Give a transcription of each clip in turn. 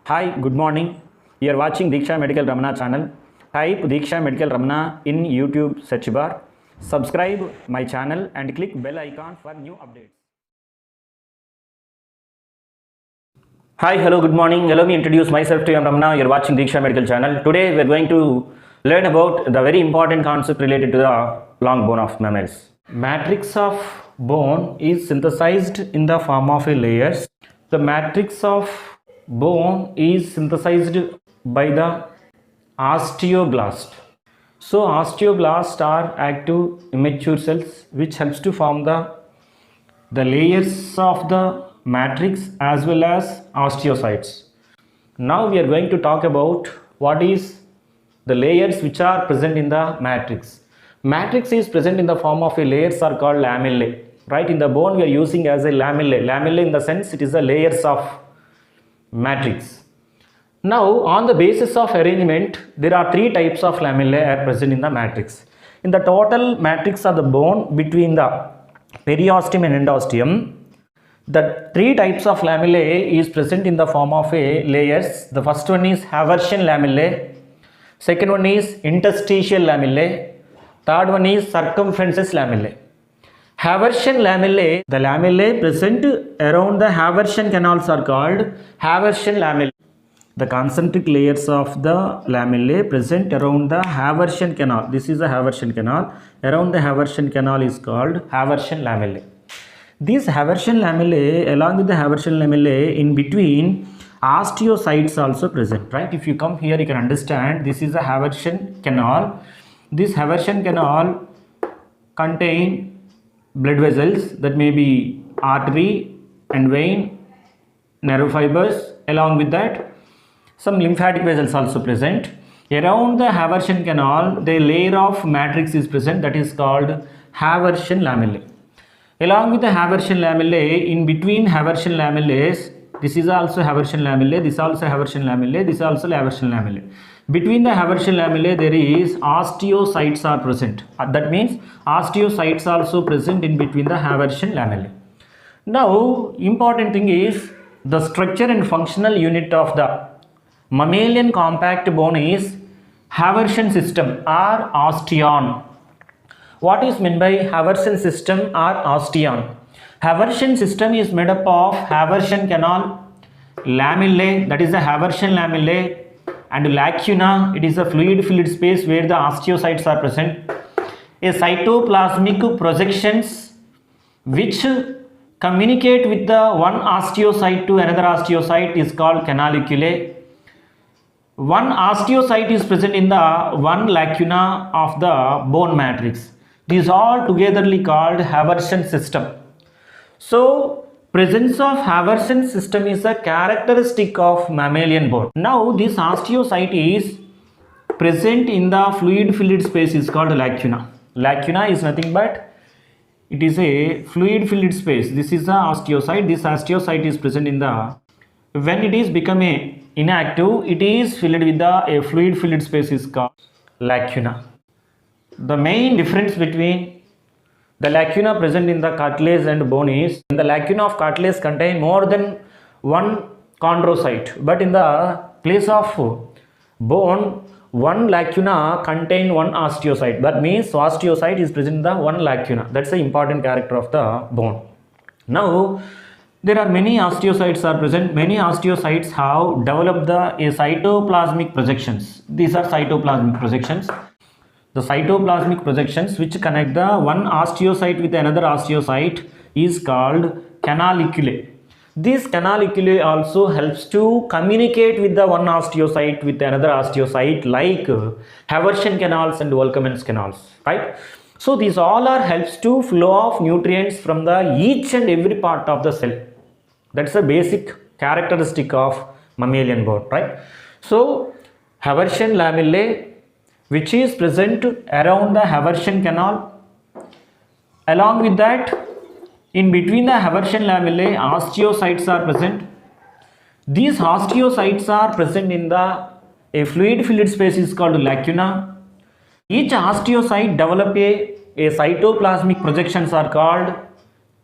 Hi, good morning. You are watching Diksha Medical Ramana channel. Type Diksha Medical Ramana in YouTube search bar. Subscribe my channel and click bell icon for new updates. Hi, hello, good morning. Allow me introduce myself to you. I'm Ramana. You're watching Diksha Medical channel. Today we're going to learn about the very important concept related to the long bone of mammals. Matrix of bone is synthesized in the form of a layers. The matrix of bone is synthesized by the osteoblast. So osteoblasts are active immature cells which helps to form the layers of the matrix as well as osteocytes. Now we are going to talk about what is the layers which are present in the matrix. Matrix is present in the form of a layers are called lamellae. Right, in the bone we are using as a lamellae. Lamellae in the sense it is the layers of matrix. Now on the basis of arrangement there are three types of lamellae are present in the matrix. In the total matrix of the bone between the periosteum and endosteum, the three types of lamellae is present in the form of a layers. The first one is Haversian lamellae, second one is interstitial lamellae, third one is circumferences lamellae. Haversian lamellae, the lamellae present around the Haversian canals are called Haversian lamellae. The concentric layers of the lamellae present around the Haversian canal. This is the Haversian canal. Around the Haversian canal is called Haversian lamellae. These Haversian lamellae, along with the Haversian lamellae, in between osteocytes also present. Right? If you come here, you can understand this is a Haversian canal. This Haversian canal contain blood vessels, that may be artery and vein, nerve fibers. Along with that, some lymphatic vessels also present. Around the Haversian canal, the layer of matrix is present, that is called Haversian lamellae. Along with the Haversian lamellae, in between Haversian lamellae, this is also Haversian lamellae, this is also Haversian lamellae, this is also Haversian lamellae. Between the Haversian lamellae, there is osteocytes are present. That means osteocytes also present in between the Haversian lamellae. Now, important thing is the structure and functional unit of the mammalian compact bone is Haversian system or osteon. What is meant by Haversian system or osteon? Haversian system is made up of Haversian canal, lamellae, that is the Haversian lamellae, and lacuna, it is a fluid-filled space where the osteocytes are present. A cytoplasmic projections which communicate with the one osteocyte to another osteocyte is called canaliculae. One osteocyte is present in the one lacuna of the bone matrix. These all togetherly called Haversian system. So presence of Haversian system is a characteristic of mammalian bone. Now this osteocyte is present in the fluid-filled space is called lacuna. Lacuna is nothing but it is a fluid-filled space. This is the osteocyte. This osteocyte is present in the, when it is become a inactive, it is filled with a fluid-filled space is called lacuna. The main difference between the lacuna present in the cartilage and bone is, in the lacuna of cartilage contain more than one chondrocyte, but in the place of bone, one lacuna contain one osteocyte. That means osteocyte is present in the one lacuna. That's the important character of the bone. Now, there are many osteocytes are present. Many osteocytes have developed the cytoplasmic projections. These are cytoplasmic projections. The cytoplasmic projections which connect the one osteocyte with another osteocyte is called canaliculae. This canaliculae also helps to communicate with the one osteocyte with another osteocyte like Haversian canals and Volkmann's canals, right? So these all are helps to flow of nutrients from the each and every part of the cell. That's the basic characteristic of mammalian bone, right? So Haversian lamellae which is present around the Haversian canal. Along with that, in between the Haversian lamellae, osteocytes are present. These osteocytes are present in the a fluid-filled space is called lacuna. Each osteocyte develop a cytoplasmic projections are called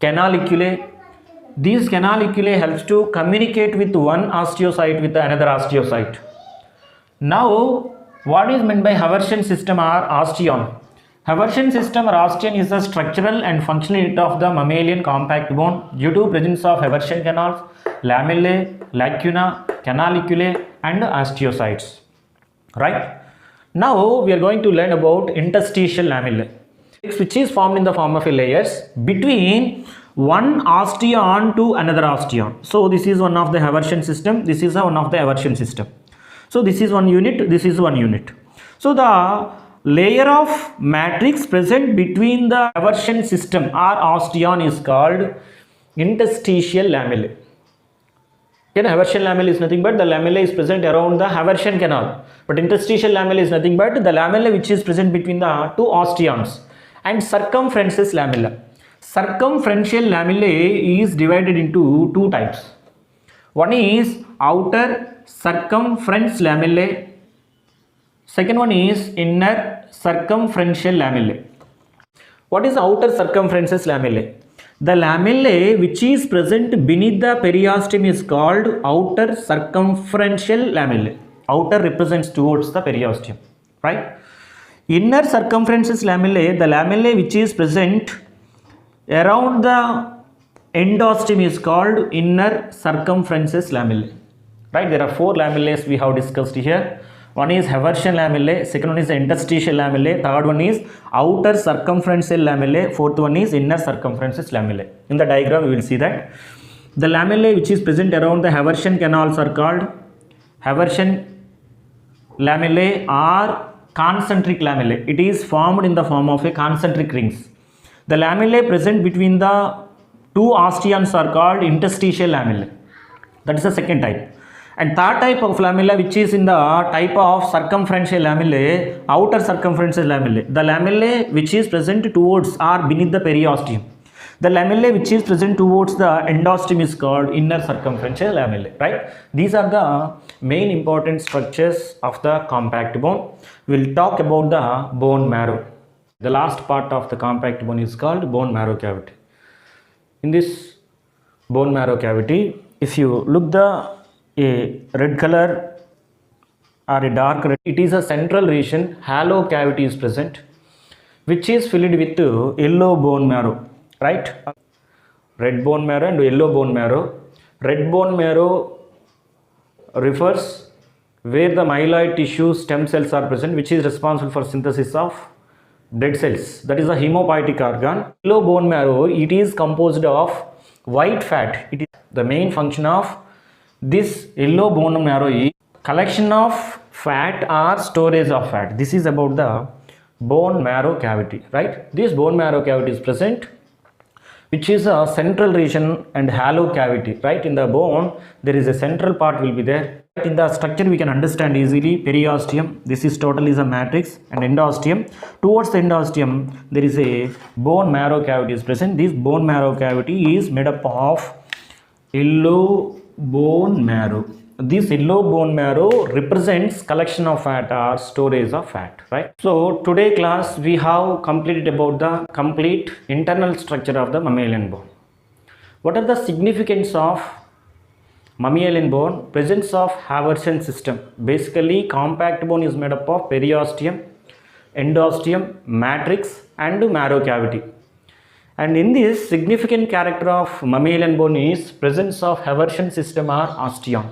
canaliculae. these canaliculae helps to communicate with one osteocyte with another osteocyte. Now, what is meant by Haversian system or osteon? Haversian system or osteon is the structural and functional unit of the mammalian compact bone due to presence of Haversian canals, lamellae, lacuna, canaliculae and osteocytes. Right? Now, we are going to learn about interstitial lamellae, which is formed in the form of layers between one osteon to another osteon. So, this is one of the Haversian system, this is one of the Haversian system. So, this is one unit, this is one unit. So, the layer of matrix present between the Haversian system or osteon is called interstitial lamellae. Okay, Haversian lamella is nothing but the lamella is present around the Haversian canal, but interstitial lamella is nothing but the lamella which is present between the two osteons. And circumferential lamella. Circumferential lamellae is divided into two types. One is outer circumference lamellae. Second one is inner circumferential lamellae. What is outer circumferential lamellae? The lamellae which is present beneath the periosteum is called outer circumferential lamellae. Outer represents towards the periosteum, right? Inner circumferential lamellae, the lamellae which is present around the endosteum is called inner circumferential lamellae. Right? There are four lamellae we have discussed here. One is Haversian lamellae, second one is interstitial lamellae, third one is outer circumferential lamellae, fourth one is inner circumferential lamellae. In the diagram we will see that the lamellae which is present around the Haversian canals are called Haversian lamellae or concentric lamellae. It is formed in the form of a concentric rings. The lamellae present between the two osteons are called interstitial lamellae. That is the second type. And third type of lamella which is in the type of circumferential lamellae, outer circumferential lamellae. The lamellae which is present towards or beneath the periosteum. The lamellae which is present towards the endosteum is called inner circumferential lamellae, right? These are the main important structures of the compact bone. We will talk about the bone marrow. The last part of the compact bone is called bone marrow cavity. In this bone marrow cavity, if you look a red color or a dark red, it is a central region, hollow cavity is present, which is filled with yellow bone marrow, right? Red bone marrow and yellow bone marrow. Red bone marrow refers where the myeloid tissue stem cells are present, which is responsible for synthesis of dead cells. That is a hemopoietic organ. Yellow bone marrow, it is composed of white fat. It is the main function of this yellow bone marrow is collection of fat or storage of fat. This is about the bone marrow cavity, right? This bone marrow cavity is present, which is a central region and hollow cavity, right? In the bone, there is a central part will be there. In the structure we can understand easily. Periosteum, this is total is a matrix, and endosteum. Towards the endosteum, there is a bone marrow cavity is present. This bone marrow cavity is made up of yellow bone marrow. This yellow bone marrow represents collection of fat or storage of fat, right? So today class we have completed about the complete internal structure of the mammalian bone. What are the significance of mammalian bone? Presence of Haversian system. Basically compact bone is made up of periosteum, endosteum, matrix and marrow cavity. And in this, significant character of mammalian bone is presence of Haversian system or osteon.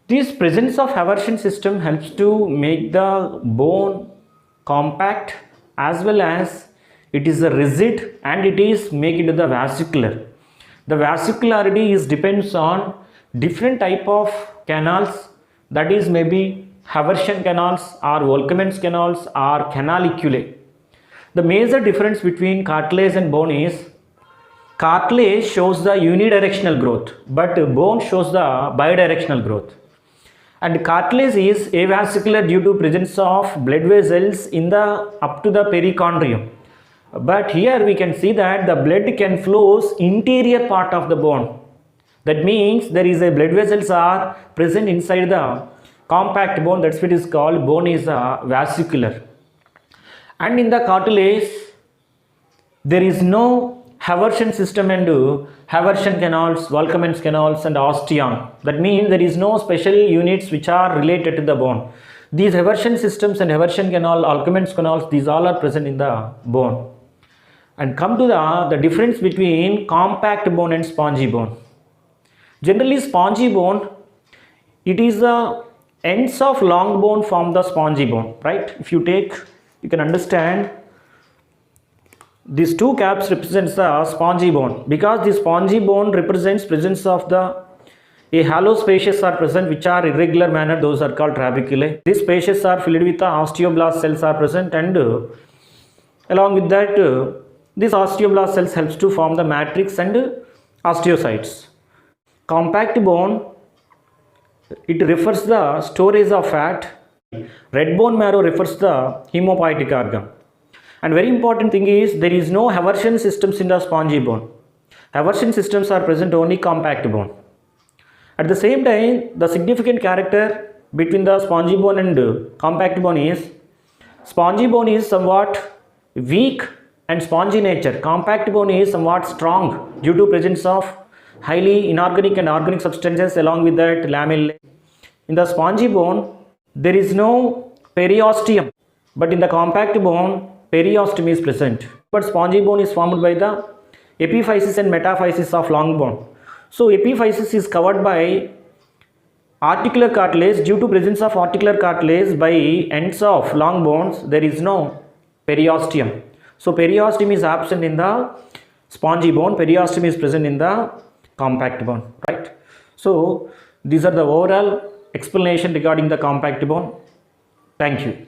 This presence of Haversian system helps to make the bone compact as well as it is rigid and it is make it the vesicular. The vesicularity is depends on different type of canals, that is maybe Haversian canals or Volkmann's canals or canaliculae. The major difference between cartilage and bone is cartilage shows the unidirectional growth, but bone shows the bidirectional growth. And cartilage is avascular due to presence of blood vessels in the up to the perichondrium. But here we can see that the blood can flows interior part of the bone. That means there is a blood vessels are present inside the compact bone. That's what is called bone is vesicular. And in the cartilage there is no Haversian system and Haversian canals, Volkmann's canals and osteon. That means there is no special units which are related to the bone. These Haversian systems and Haversian canal, Volkmann's canals, these all are present in the bone. And come to the difference between compact bone and spongy bone. Generally, spongy bone, it is the ends of long bone form the spongy bone, right? If you take, you can understand these two caps represents the spongy bone, because the spongy bone represents presence of the a hollow spaces are present which are irregular manner, those are called trabeculae. These spaces are filled with the osteoblast cells are present, and along with that these osteoblast cells helps to form the matrix and osteocytes. Compact bone, it refers the storage of fat. Red bone marrow refers the hemopoietic organ. And very important thing is there is no Haversian systems in the spongy bone. Haversian systems are present only compact bone. At the same time, the significant character between the spongy bone and compact bone is spongy bone is somewhat weak and spongy nature. Compact bone is somewhat strong due to presence of highly inorganic and organic substances along with that lamellae. In the spongy bone, there is no periosteum, but in the compact bone, periosteum is present. But spongy bone is formed by the epiphysis and metaphysis of long bone. So epiphysis is covered by articular cartilage. Due to presence of articular cartilage by ends of long bones, there is no periosteum. So periosteum is absent in the spongy bone, periosteum is present in the compact bone, right? So these are the overall explanation regarding the compact bone. Thank you.